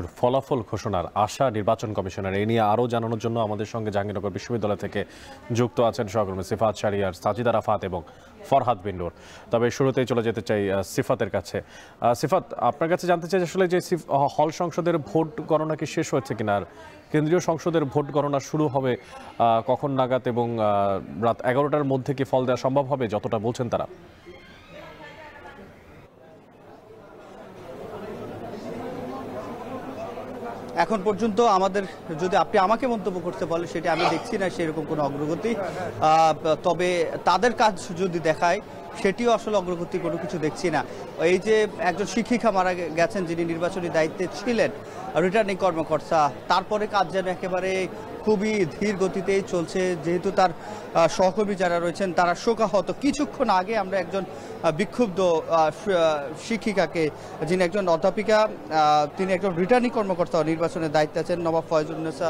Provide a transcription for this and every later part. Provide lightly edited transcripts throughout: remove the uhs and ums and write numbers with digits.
ডাকসুর ফলাফল ঘোষণার আশা নির্বাচন কমিশনের এই নিয়ে আরও জানানোর জন্য আমাদের সঙ্গে জাহাঙ্গীরনগর বিশ্ববিদ্যালয় থেকে যুক্ত আছেন সহকর্মী সিফাত শাহরিয়ার, সাজিদা রাফাত এবং ফরহাদ বিন নূর। তবে শুরুতেই চলে যেতে চাই সিফাতের কাছে। সিফাত, আপনার কাছে জানতে চাই আসলে যে হল সংসদের ভোট গণনা কি শেষ হয়েছে কিনা, আর কেন্দ্রীয় সংসদের ভোট গণনা শুরু হবে কখন নাগাদ এবং রাত 11টার মধ্যে কি ফল দেওয়া সম্ভব হবে যতটা বলছেন তারা? এখন পর্যন্ত আমাদের, যদি আপনি আমাকে মন্তব্য করতে বলেন, সেটা আমি দেখছি না সেরকম কোনো অগ্রগতি। তবে তাদের কাজ যদি দেখায় সেটিও আসলে অগ্রগতি কোনো কিছু দেখছি না। এই যে একজন শিক্ষিকা মারা গেছেন যিনি নির্বাচনী দায়িত্বে ছিলেন, রিটার্নিং কর্মকর্তা, তারপরে কাজ যেন একেবারে খুবই ধীর গতিতেই চলছে, যেহেতু তার সহকর্মী যারা রয়েছেন তারা শোকাহত। কিছুক্ষণ আগে আমরা একজন বিক্ষুব্ধ শিক্ষিকাকে, যিনি একজন অধ্যাপিকা, তিনি একজন রিটার্নিং কর্মকর্তা নির্বাচনের দায়িত্বে আছেন, নবাব ফয়জুন্নেসা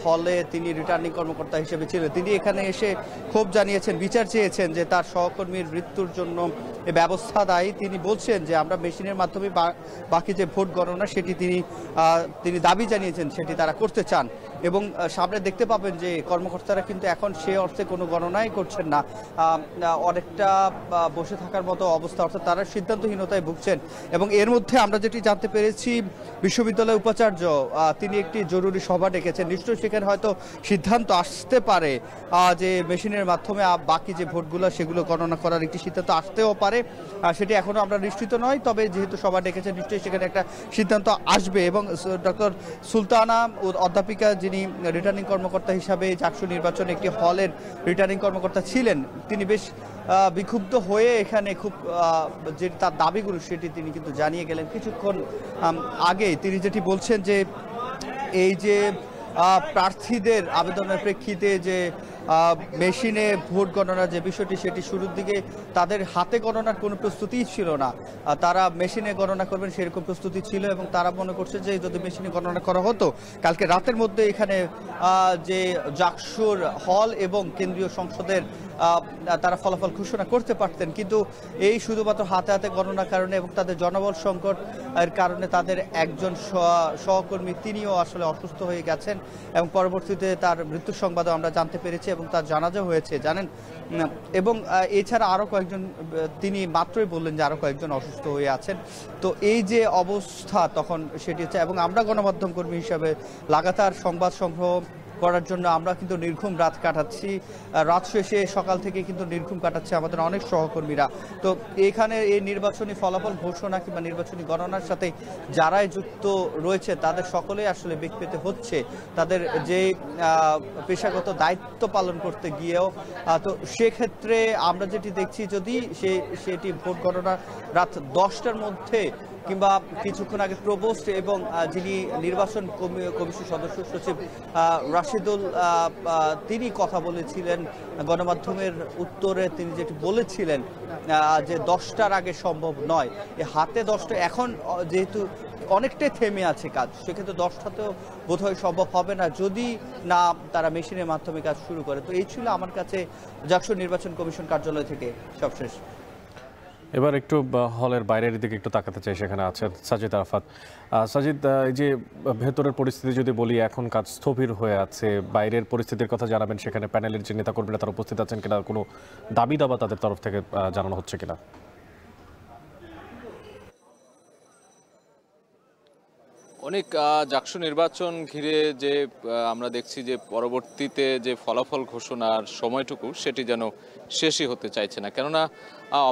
হলে তিনি রিটার্নিং কর্মকর্তা হিসেবে ছিলেন, তিনি এখানে এসে ক্ষোভ জানিয়েছেন, বিচার চেয়েছেন যে তার সহকর্মীর মৃত্যুর জন্য ব্যবস্থা দায়ী। তিনি বলছেন যে আমরা মেশিনের মাধ্যমে বাকি যে ভোট গণনা সেটি তিনি দাবি জানিয়েছেন সেটি তারা করতে চান। এবং সামনে দেখতে পাবেন যে কর্মকর্তারা কিন্তু এখন সে অর্থে কোনো গণনাই করছেন না, অনেকটা বসে থাকার মতো অবস্থা, অর্থাৎ তারা সিদ্ধান্তহীনতায় ভুগছেন। এবং এর মধ্যে আমরা যেটি জানতে পেরেছি, বিশ্ববিদ্যালয়ের উপাচার্য তিনি একটি জরুরি সভা ডেকেছেন। নিশ্চয়ই সেখানে হয়তো সিদ্ধান্ত আসতে পারে যে মেশিনের মাধ্যমে বাকি যে ভোটগুলো সেগুলো গণনা করার একটি সিদ্ধান্ত আসতেও পারে, সেটি এখনও আমরা নিশ্চিত নয়। তবে যেহেতু সভা ডেকেছেন নিশ্চয়ই সেখানে একটা সিদ্ধান্ত আসবে। এবং ডক্টর সুলতানা, অধ্যাপিকা যিনি রিটার্নিং কর্মকর্তা হিসাবে ডাকসু নির্বাচনে একটি হলের রিটার্নিং কর্মকর্তা ছিলেন, তিনি বেশ বিক্ষুব্ধ হয়ে এখানে খুব যে তার দাবিগুলো সেটি তিনি কিন্তু জানিয়ে গেলেন কিছুক্ষণ আগে। তিনি যেটি বলছেন যে এই যে প্রার্থীদের আবেদনের প্রেক্ষিতে যে মেশিনে ভোট গণনার যে বিষয়টি, সেটি শুরুর দিকে তাদের হাতে গণনার কোনো প্রস্তুতিই ছিল না, তারা মেশিনে গণনা করবেন সেরকম প্রস্তুতি ছিল। এবং তারা মনে করছে যে যদি মেশিনে গণনা করা হতো কালকে রাতের মধ্যে এখানে যে ডাকসুর হল এবং কেন্দ্রীয় সংসদের তারা ফলাফল ঘোষণা করতে পারতেন। কিন্তু এই শুধুমাত্র হাতে হাতে গণনার কারণে এবং তাদের জনবল সংকট এর কারণে তাদের একজন সহকর্মী তিনিও আসলে অসুস্থ হয়ে গেছেন এবং পরবর্তীতে তার মৃত্যুর সংবাদও আমরা জানতে পেরেছি এবং তার জানাজা হয়েছে জানেন। এবং এছাড়া আরও কয়েকজন, তিনি মাত্রই বললেন যে আরও কয়েকজন অসুস্থ হয়ে আছেন। তো এই যে অবস্থা তখন সেটি হচ্ছে, এবং আমরা গণমাধ্যম কর্মী হিসাবে লাগাতার সংবাদ সংগ্রহ করার জন্য আমরা কিন্তু নির্ঘুম রাত কাটাচ্ছি, রাত শেষে সকাল থেকে কিন্তু নির্ঘুম কাটাচ্ছে আমাদের অনেক সহকর্মীরা। তো এখানে এই নির্বাচনী ফলাফল ঘোষণা কিংবা নির্বাচনী গণনার সাথে যারাই যুক্ত রয়েছে তাদের সকলেই আসলে বেগ পেতে হচ্ছে তাদের যে পেশাগত দায়িত্ব পালন করতে গিয়েও। তো সেক্ষেত্রে আমরা যেটি দেখছি, যদি সেটি ভোট গণনা রাত 10টার মধ্যে কিংবা কিছুক্ষণ আগে প্রভোস্ট এবং যিনি নির্বাচন কমিশন সদস্য সচিব রাশিদুল, তিনি কথা বলেছিলেন গণমাধ্যমের উত্তরে, তিনি যেটি বলেছিলেন যে 10টার আগে সম্ভব নয়। হাতে 10টা এখন যেহেতু অনেকটাই থেমে আছে কাজ, সেক্ষেত্রে 10টাতেও বোধহয় সম্ভব হবে না যদি না তারা মেশিনের মাধ্যমে কাজ শুরু করে। তো এই ছিল আমার কাছে ডাকসু নির্বাচন কমিশন কার্যালয় থেকে সবশেষ। এবার একটু হলের বাইরের দিকে একটু তাকাতে চাই, সেখানে আছেন সাজিদ রাফাত। সাজিদ, এই যে ভেতরের পরিস্থিতি যদি বলি, এখন কাজ স্থবির হয়ে আছে, বাইরের পরিস্থিতির কথা জানাবেন, সেখানে প্যানেলের যে নেতাকর্মীরা তারা উপস্থিত আছেন কিনা, কোনো দাবি দাবা তাদের তরফ থেকে জানানো হচ্ছে কিনা? অনেক ডাকসু নির্বাচন ঘিরে যে আমরা দেখছি যে পরবর্তীতে যে ফলাফল ঘোষণার সময়টুকু সেটি যেন শেষই হতে চাইছে না, কেননা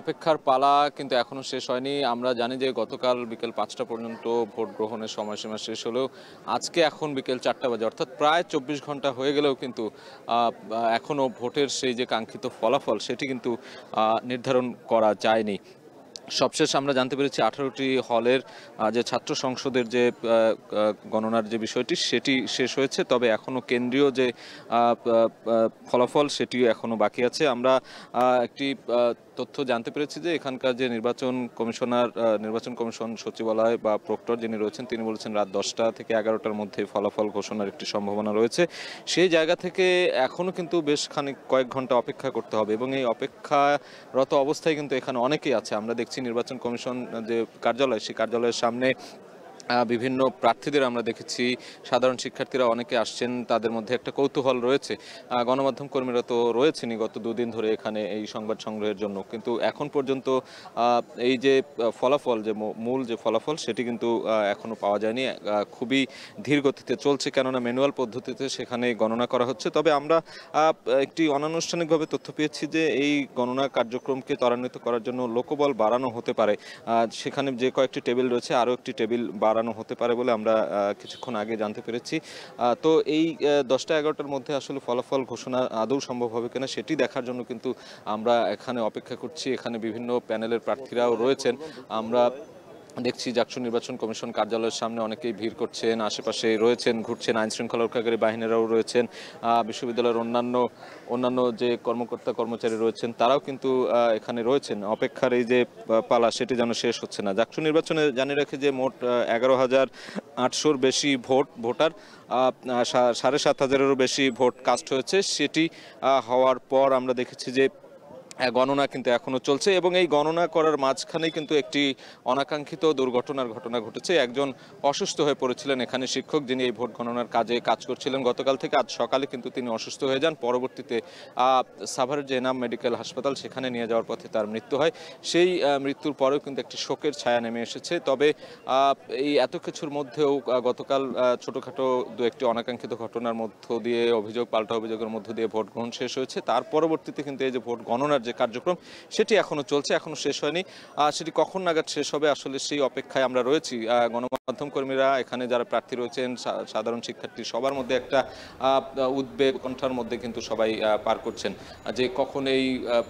অপেক্ষার পালা কিন্তু এখনও শেষ হয়নি। আমরা জানি যে গতকাল বিকেল 5টা পর্যন্ত ভোট গ্রহণের সময়সীমা শেষ হলেও আজকে এখন বিকেল 4টা বাজে, অর্থাৎ প্রায় 24 ঘন্টা হয়ে গেলেও কিন্তু এখনও ভোটের সেই যে কাঙ্ক্ষিত ফলাফল সেটি কিন্তু নির্ধারণ করা যায়নি। সবশেষ আমরা জানতে পেরেছি 18টি হলের যে ছাত্র সংসদের যে গণনার যে বিষয়টি সেটি শেষ হয়েছে, তবে এখনও কেন্দ্রীয় যে ফলাফল সেটিও এখনও বাকি আছে। আমরা একটি তথ্য জানতে পেরেছি যে এখানকার যে নির্বাচন কমিশন সচিবালয় বা প্রক্টর যিনি রয়েছেন তিনি বলেছেন রাত 10টা থেকে 11টার মধ্যে ফলাফল ঘোষণার একটি সম্ভাবনা রয়েছে। সেই জায়গা থেকে এখনও কিন্তু বেশ কয়েক ঘন্টা অপেক্ষা করতে হবে এবং এই অপেক্ষারত অবস্থায় কিন্তু এখানে অনেকেই আছে। আমরা দেখছি নির্বাচন কমিশন যে কার্যালয়, সেই কার্যালয়ের সামনে বিভিন্ন প্রার্থীদের আমরা দেখেছি, সাধারণ শিক্ষার্থীরা অনেকে আসছেন, তাদের মধ্যে একটা কৌতূহল রয়েছে। গণমাধ্যম কর্মীরা তো রয়েছেনই গত দুদিন ধরে এখানে এই সংবাদ সংগ্রহের জন্য, কিন্তু এখন পর্যন্ত এই যে ফলাফল, যে মূল যে ফলাফল সেটি কিন্তু এখনো পাওয়া যায়নি। খুবই ধীর গতিতে চলছে, কেননা ম্যানুয়াল পদ্ধতিতে সেখানে গণনা করা হচ্ছে। তবে আমরা একটি অনানুষ্ঠানিকভাবে তথ্য পেয়েছি যে এই গণনা কার্যক্রমকে ত্বরান্বিত করার জন্য লোকবল বাড়ানো হতে পারে। সেখানে যে কয়েকটি টেবিল রয়েছে, আরও একটি টেবিল বাড়ানো হতে পারে বলে আমরা কিছুক্ষণ আগে জানতে পেরেছি। তো এই 10টা-11টার মধ্যে আসলে ফলাফল ঘোষণা আদৌ সম্ভব হবে কিনা সেটি দেখার জন্য কিন্তু আমরা এখানে অপেক্ষা করছি। এখানে বিভিন্ন প্যানেলের প্রার্থীরাও রয়েছেন। আমরা দেখছি জাকসু নির্বাচন কমিশন কার্যালয়ের সামনে অনেকেই ভিড় করছেন, আশেপাশে রয়েছেন, ঘুরছেন, আইন শৃঙ্খলা রক্ষাকারী বাহিনীরাও রয়েছেন, বিশ্ববিদ্যালয়ের অন্যান্য যে কর্মকর্তা কর্মচারী রয়েছেন তারাও কিন্তু এখানে রয়েছেন। অপেক্ষার এই যে পালা সেটি যেন শেষ হচ্ছে না। জাকসু নির্বাচনে জানিয়ে রাখি যে মোট 11,800-র বেশি ভোটার, 7,500-এরও বেশি ভোট কাস্ট হয়েছে। সেটি হওয়ার পর আমরা দেখেছি যে গণনা কিন্তু এখনো চলছে, এবং এই গণনা করার মাঝখানেই কিন্তু একটি অনাকাঙ্ক্ষিত দুর্ঘটনার ঘটনা ঘটেছে। একজন অসুস্থ হয়ে পড়েছিলেন এখানে শিক্ষক, যিনি এই ভোট গণনার কাজে কাজ করছিলেন গতকাল থেকে। আজ সকালে কিন্তু তিনি অসুস্থ হয়ে যান। পরবর্তীতে সাভারের যে এনাম মেডিকেল হাসপাতাল সেখানে নিয়ে যাওয়ার পথে তার মৃত্যু হয়। সেই মৃত্যুর পরেও কিন্তু একটি শোকের ছায়া নেমে এসেছে। তবে এই এত কিছুর মধ্যেও গতকাল ছোটোখাটো দু একটি অনাকাঙ্ক্ষিত ঘটনার মধ্য দিয়ে, অভিযোগ পাল্টা অভিযোগের মধ্য দিয়ে ভোট গ্রহণ শেষ হয়েছে। তার পরবর্তীতে কিন্তু এই যে ভোট গণনার যে কার্যক্রম সেটি এখনো চলছে, এখনো শেষ হয়নি। সেটি কখন নাগাদ শেষ হবে আসলে সেই অপেক্ষায় আমরা রয়েছি। গণমাধ্যম কর্মীরা, এখানে যারা প্রার্থী রয়েছেন, সাধারণ শিক্ষার্থী, সবার মধ্যে একটা উদ্বেগ, কণ্ঠার মধ্যে কিন্তু সবাই পার করছেন যে কখন এই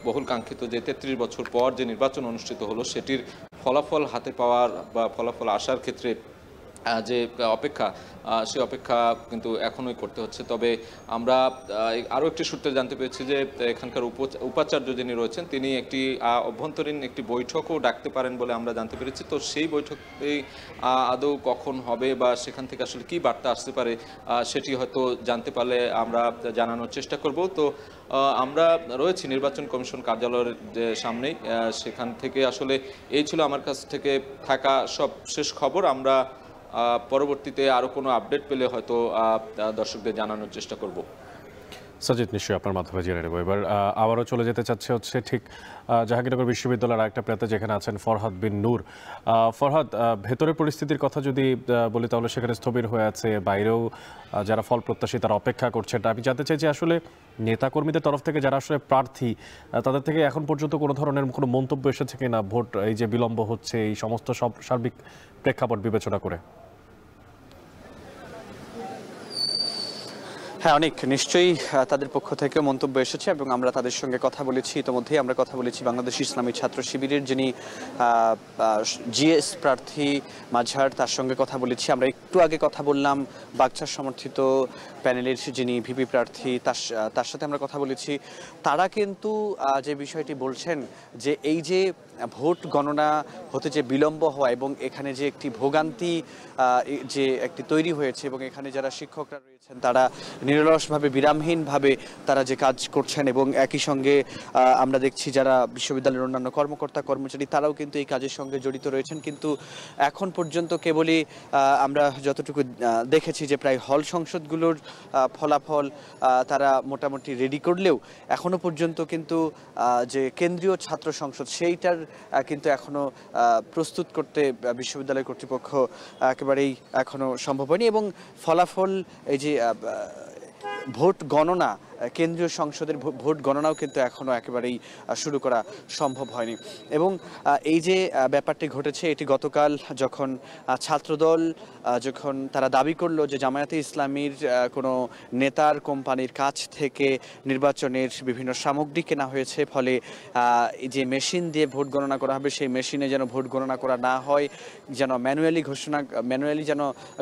বহুল কাঙ্ক্ষিত যে 33 বছর পর যে নির্বাচন অনুষ্ঠিত হলো সেটির ফলাফল হাতে পাওয়ার বা ফলাফল আসার ক্ষেত্রে যে অপেক্ষা, সে অপেক্ষা কিন্তু এখনোই করতে হচ্ছে। তবে আমরা আরও একটি সূত্রে জানতে পেরেছি যে এখানকার উপাচার্য যিনি রয়েছেন তিনি একটি অভ্যন্তরীণ একটি বৈঠকও ডাকতে পারেন বলে আমরা জানতে পেরেছি। তো সেই বৈঠকে আদৌ কখন হবে বা সেখান থেকে আসলে কী বার্তা আসতে পারে সেটি হয়তো জানতে পারলে আমরা জানানোর চেষ্টা করব। তো আমরা রয়েছি নির্বাচন কমিশন কার্যালয়ের যে সামনেই, সেখান থেকে আসলে এই ছিল আমার কাছ থেকে থাকা সব শেষ খবর। আমরা পরবর্তীতে আরও কোনো আপডেট পেলে হয়তো দর্শকদের জানানোর চেষ্টা করব। সাজিদ, নিশ্চয়ই আপনার মাধ্যমে জেনে নেব। এবার আবারও চলে যেতে চাচ্ছে হচ্ছে ঠিক জাহাঙ্গীরনগর বিশ্ববিদ্যালয়ের আরেকটা প্রার্থী যেখানে আছেন ফরহাদ বিন নূর। ফরহাদ, ভেতরের পরিস্থিতির কথা যদি বলি তাহলে সেখানে স্থবির হয়ে আছে, বাইরেও যারা ফল প্রত্যাশী তারা অপেক্ষা করছে। আমি জানতে চাই যে আসলে নেতাকর্মীদের তরফ থেকে যারা আসলে প্রার্থী তাদের থেকে এখন পর্যন্ত কোনো ধরনের কোনো মন্তব্য এসেছে কিনা, ভোট এই যে বিলম্ব হচ্ছে এই সমস্ত সব সার্বিক প্রেক্ষাপট বিবেচনা করে? হ্যাঁ, অনেক নিশ্চয়ই তাদের পক্ষ থেকে মন্তব্য এসেছে এবং আমরা তাদের সঙ্গে কথা বলেছি। ইতিমধ্যেই আমরা কথা বলেছি বাংলাদেশ ইসলামী ছাত্র শিবিরের যিনি জিএস প্রার্থী মাঝহার, তার সঙ্গে কথা বলেছি। আমরা একটু আগে কথা বললাম বাগচার সমর্থিত প্যানেলের যিনি ভিপি প্রার্থী, তার সাথে আমরা কথা বলেছি। তারা কিন্তু যে বিষয়টি বলছেন যে এই যে ভোট গণনা হতে যে বিলম্ব হওয়া এবং এখানে যে একটি ভোগান্তি যে একটি তৈরি হয়েছে এবং এখানে যারা শিক্ষকরা রয়েছেন তারা নিরলসভাবে, বিরামহীনভাবে তারা যে কাজ করছেন এবং একই সঙ্গে আমরা দেখছি যারা বিশ্ববিদ্যালয়ের অন্যান্য কর্মকর্তা কর্মচারী তারাও কিন্তু এই কাজের সঙ্গে জড়িত রয়েছেন। কিন্তু এখন পর্যন্ত কেবলই আমরা যতটুকু দেখেছি যে প্রায় হল সংসদগুলোর ফলাফল তারা মোটামুটি রেডি করলেও এখনো পর্যন্ত কিন্তু যে কেন্দ্রীয় ছাত্র সংসদ সেইটার কিন্তু এখনো প্রস্তুত করতে বিশ্ববিদ্যালয় কর্তৃপক্ষ একেবারেই এখনো সম্ভব হয়নি এবং ফলাফল এই যে ভোট গণনা, কেন্দ্রীয় সংসদের ভোট গণনাও কিন্তু এখনো একেবারেই শুরু করা সম্ভব হয়নি। এবং এই যে ব্যাপারটি ঘটেছে এটি গতকাল যখন ছাত্রদল যখন তারা দাবি করলো যে জামায়াতে ইসলামীর কোনো নেতার কোম্পানির কাছ থেকে নির্বাচনের বিভিন্ন সামগ্রী কেনা হয়েছে, ফলে যে মেশিন দিয়ে ভোট গণনা করা হবে সেই মেশিনে যেন ভোট গণনা করা না হয়, যেন ম্যানুয়ালি যেন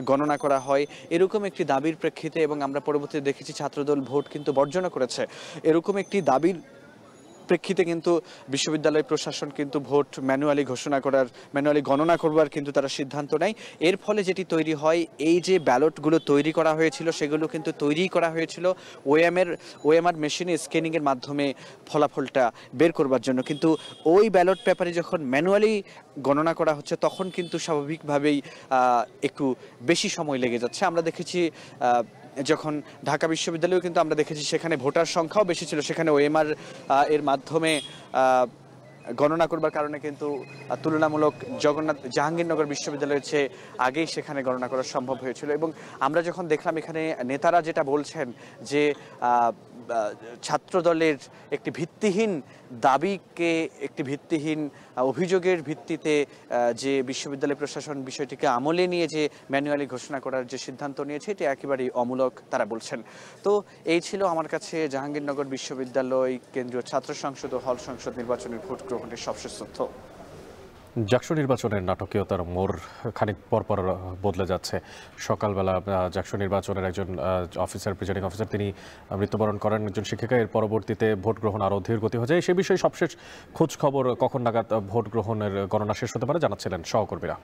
গণনা করা হয়, এরকম একটি দাবির প্রেক্ষিতে এবং আমরা পরবর্তীতে দেখেছি ছাত্রদল ভোট কিন্তু বর্জনা করেছে। এরকম একটি দাবির প্রেক্ষিতে কিন্তু বিশ্ববিদ্যালয় প্রশাসন কিন্তু ভোট ম্যানুয়ালি ম্যানুয়ালি গণনা করবার কিন্তু তারা সিদ্ধান্ত নেয়। এর ফলে যেটি তৈরি হয়, এই যে ব্যালটগুলো তৈরি করা হয়েছিল সেগুলো কিন্তু তৈরি করা হয়েছিল ওএমআর মেশিনে স্ক্যানিংয়ের মাধ্যমে ফলাফলটা বের করবার জন্য, কিন্তু ওই ব্যালট পেপারে যখন ম্যানুয়ালি গণনা করা হচ্ছে তখন কিন্তু স্বাভাবিকভাবেই একটু বেশি সময় লেগে যাচ্ছে। আমরা দেখেছি যখন ঢাকা বিশ্ববিদ্যালয়েও কিন্তু আমরা দেখেছি সেখানে ভোটার সংখ্যাও বেশি ছিল, সেখানে ওএমআর এর মাধ্যমে গণনা করবার কারণে কিন্তু তুলনামূলক জাহাঙ্গীরনগর বিশ্ববিদ্যালয়ের চেয়ে আগেই সেখানে গণনা করা সম্ভব হয়েছিল। এবং আমরা যখন দেখলাম এখানে নেতারা যেটা বলছেন যে ছাত্র দলের একটি ভিত্তিহীন দাবিকে, একটি ভিত্তিহীন অভিযোগের ভিত্তিতে যে বিশ্ববিদ্যালয় প্রশাসন বিষয়টিকে আমলে নিয়ে যে ম্যানুয়ালি ঘোষণা করার যে সিদ্ধান্ত নিয়েছে এটি একেবারেই অমূলক তারা বলছেন। তো এই ছিল আমার কাছে জাহাঙ্গীরনগর বিশ্ববিদ্যালয় কেন্দ্রীয় ছাত্র সংসদ ও হল সংসদ নির্বাচনের ভোট গ্রহণের সবশেষ তথ্য। জাকসু নির্বাচনের নাটকীয়তার মোড় খানিক পরপর বদলে যাচ্ছে। সকালবেলা জাকসু নির্বাচনের একজন প্রিজাইডিং অফিসার তিনি মৃত্যুবরণ করেন, একজন শিক্ষিকা। এর পরবর্তীতে ভোট গ্রহণ আরও ধীর গতি হয়ে যায়। সে বিষয়ে সবশেষ খোঁজ খবর কখন নাগাদ ভোট গ্রহণের গণনা শেষ হতে পারে জানাচ্ছিলেন সহকর্মীরা।